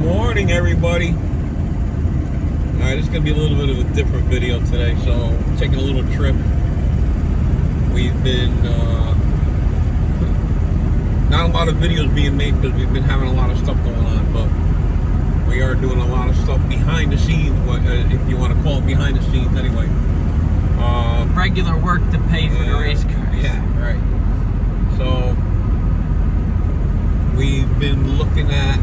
morning, everybody. Alright, this is going to be a little bit of a different video today. So, taking a little trip. We've been, not a lot of videos being made because we've been having a lot of stuff going on, but we are doing a lot of stuff behind the scenes, if you want to call it behind the scenes anyway. Regular work to pay for the race cars. Yeah, right. So, we've been looking at,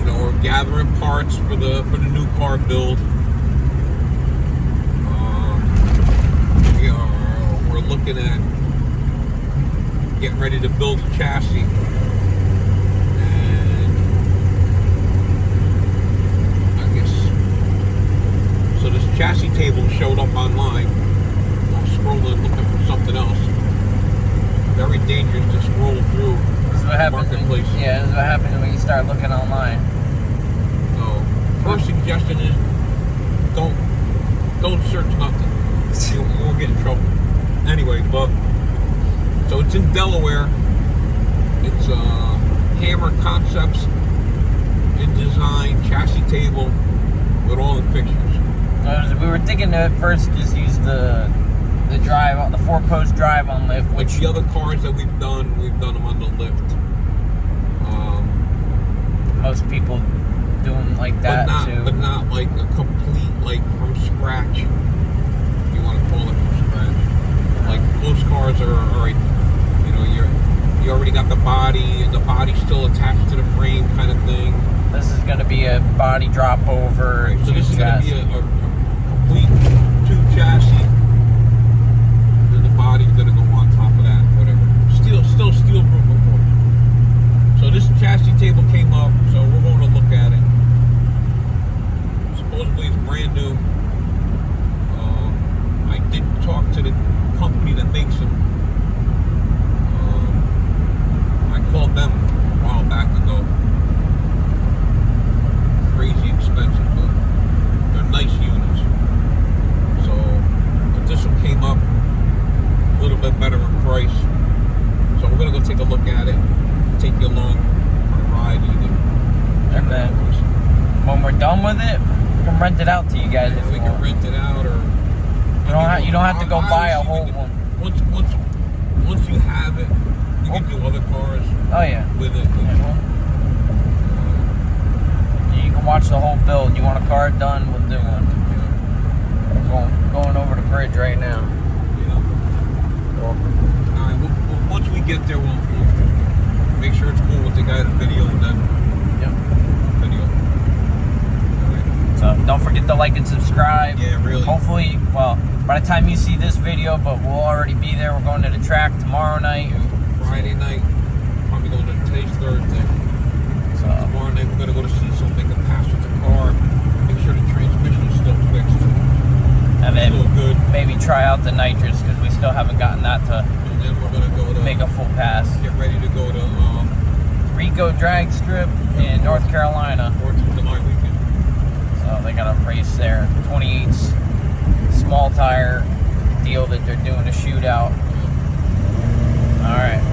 we're gathering parts for the new car build. We're looking at getting ready to build the chassis. And I guess so. This chassis table showed up online. I'm scrolling looking for something else. Very dangerous to scroll through. This is what happens. This is what happens when you start looking online. So, first suggestion is don't search nothing. You won't get in trouble. Anyway, so it's in Delaware. It's Hammer Concepts in design, chassis table with all the fixtures. We were thinking to at first just use the drive, the 4-post drive on lift. Which the other cars that we've done them on the lift. Most people doing like that too. But not like a complete, like from scratch. If you want to call it from scratch. Like most cars are you already got the body and the body's still attached to the frame kind of thing. This is going to be a body drop over. Right, so this is going to be a complete tube chassis. And then the body's going to go on top of that, whatever. Still steel proof, of course. So this chassis table came up, so we're going to look at it. Supposedly it's brand new. I did talk to the company that makes them. I called them a while back ago. Crazy expensive, but they're nice units. So, but this one came up a little bit better in price. So we're gonna go take a look at it, take you along for a ride. And then when we're done with it, we can rent it out to you guys. Yeah, we can rent it out, or you don't have to go buy a whole one. Once you have it, you can do other cars. Oh yeah. With it. You can watch the whole build. You want a car done, we'll do one. We're going over the bridge right now. Yeah. All right. Once we get there, we'll make sure it's cool with the guy in the video, and then video. All right. So don't forget to like and subscribe. Yeah, really. Hopefully, well, by the time you see this video, but we'll already be there. We're going to the track tomorrow night. Yeah. Friday night. Probably going to today's Thursday. So tomorrow night we're going to go to see something to pass with the car. Make sure the transmission is still fixed. And then still good. Maybe try out the nitrous because we still haven't gotten that to. And then we're going to go to make a full pass. Get ready to go to Rico Drag Strip in North Carolina. 4th of July weekend. So they got a race there. 28's small tire deal that they're doing a shootout. All right.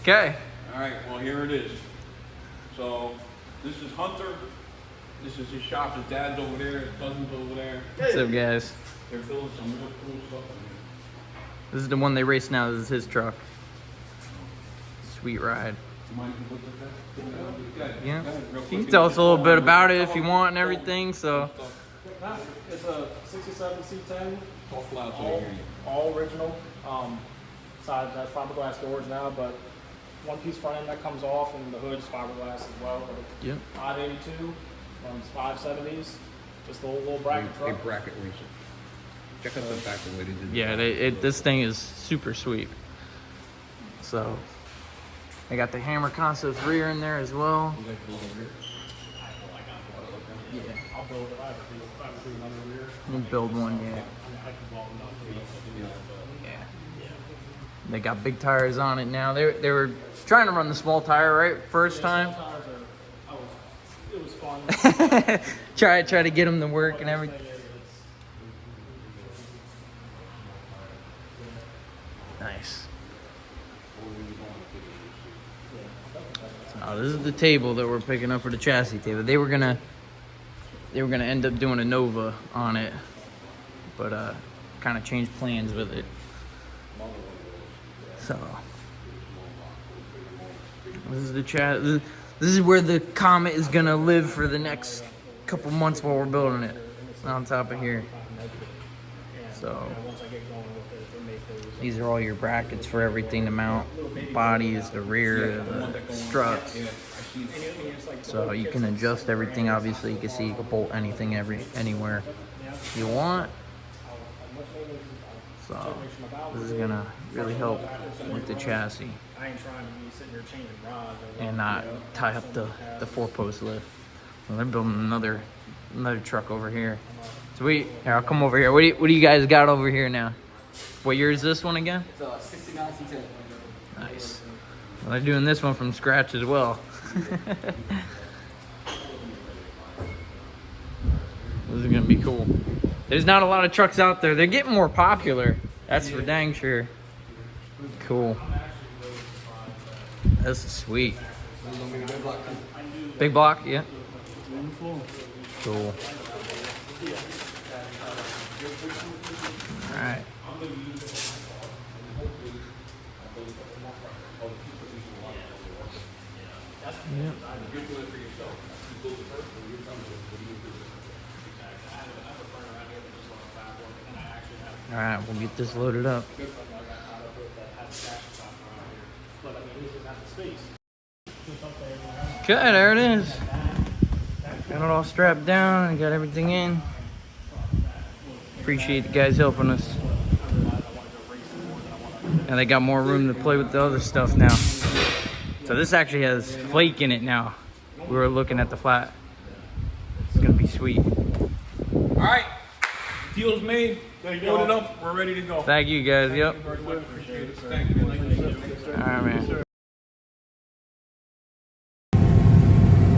Okay. All right. Well, here it is. So this is Hunter. This is his shop. His dad's over there. His cousin's over there. What's up, guys? They're building some real cool stuff in here. This is the one they race now. This is his truck. Sweet ride. Mind if you look at that? Yeah. You can tell us a little bit about it if you want and everything. So. It's a 67 C10. Talk loud so I hear you. All original. Side has fiberglass doors now, but one piece front end that comes off, and the hood's fiberglass as well. Yep. 582 runs 570s. Just a little bracket truck. A bracket racer. Check out the back of the way they did. Yeah, this thing is super sweet. So, they got the Hammer Concepts rear in there as well. You guys build a rear? Yeah. I'll build it. I have to do another rear. We'll build one, yeah. I can build enough to do that, but Yeah. They got big tires on it now. They were trying to run the small tire, right? First time. It was fun. try to get them to work and everything. Nice. This is the table that we're picking up for the chassis table. They were gonna end up doing a Nova on it, but kind of changed plans with it. So this is the This is where the Comet is gonna live for the next couple months while we're building it. On top of here. So these are all your brackets for everything to mount. Bodies, the rear, the struts. So you can adjust everything. Obviously, you can see you can bolt anything anywhere you want. So this is gonna really help with the chassis and not tie up the 4-post lift. Well, they're building another truck over here. Sweet. Here, I'll come over here. What do you guys got over here now? What year is this one again? It's 69 C10. Nice. Well, they're doing this one from scratch as well. This is gonna be cool. There's not a lot of trucks out there. They're getting more popular. That's for dang sure. Cool. This is sweet. Big block, yeah. Cool. All right. Yep. All right, we'll get this loaded up. Okay, there it is. Got it all strapped down and got everything in. Appreciate the guys helping us. And they got more room to play with the other stuff now. So this actually has flake in it now. We were looking at the flat. It's gonna be sweet. All right, deal's made. Loaded up. We're ready to go. Thank you guys. Yep. Thank you very much. Appreciate it. Thank you. All right, man.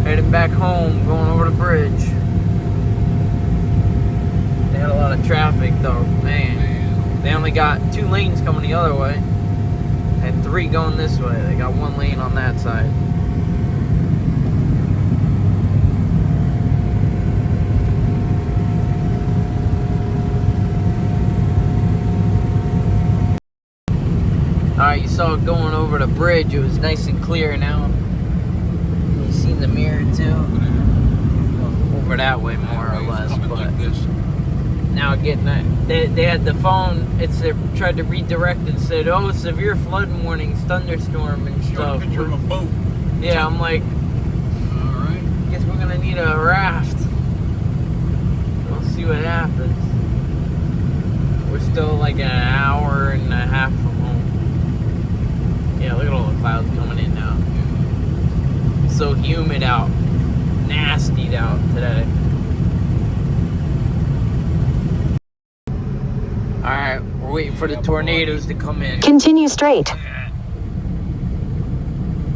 Headed back home, going over the bridge. They had a lot of traffic though, man. They only got 2 lanes coming the other way and 3 going this way. They got 1 lane on that side. Alright, you saw it going over the bridge. It was nice and clear now. You seen the mirror too? Over that way more or less. But like this. now getting that, they had the phone, tried to redirect and said, oh, severe flood warnings, thunderstorm and stuff. Picture of a boat. Yeah, I'm like, Alright. guess we're gonna need a raft. We'll see what happens. We're still like an hour and a half from home. Yeah, look at all the clouds coming in now. So humid out, nasty out today. Alright, we're waiting for the tornadoes to come in. Continue straight.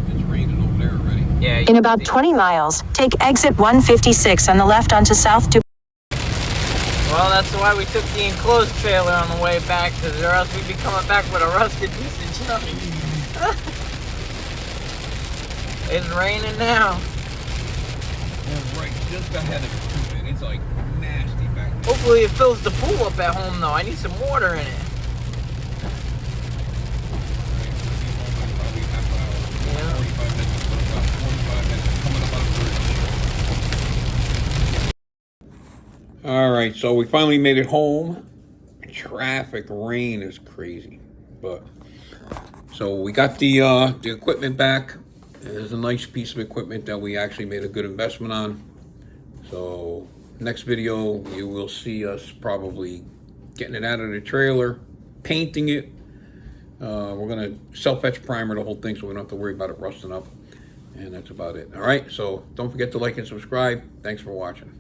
It's raining over there already. Yeah. In about 20 miles, take exit 156 on the left onto South Du. Well, that's why we took the enclosed trailer on the way back, because or else we'd be coming back with a rusted piece of junk. It's raining now. Yeah, right, just ahead of it, man. It's like nasty back there. Hopefully it fills the pool up at home, though. I need some water in it. Probably half an hour, Yeah. 45 minutes, but about 45 minutes coming up on the bridge. All right, so we finally made it home. Traffic, rain is crazy, but so we got the equipment back. There's a nice piece of equipment that we actually made a good investment on. So next video, you will see us probably getting it out of the trailer, painting it. We're gonna self-etch primer the whole thing so we don't have to worry about it rusting up. And that's about it. All right, so don't forget to like and subscribe. Thanks for watching.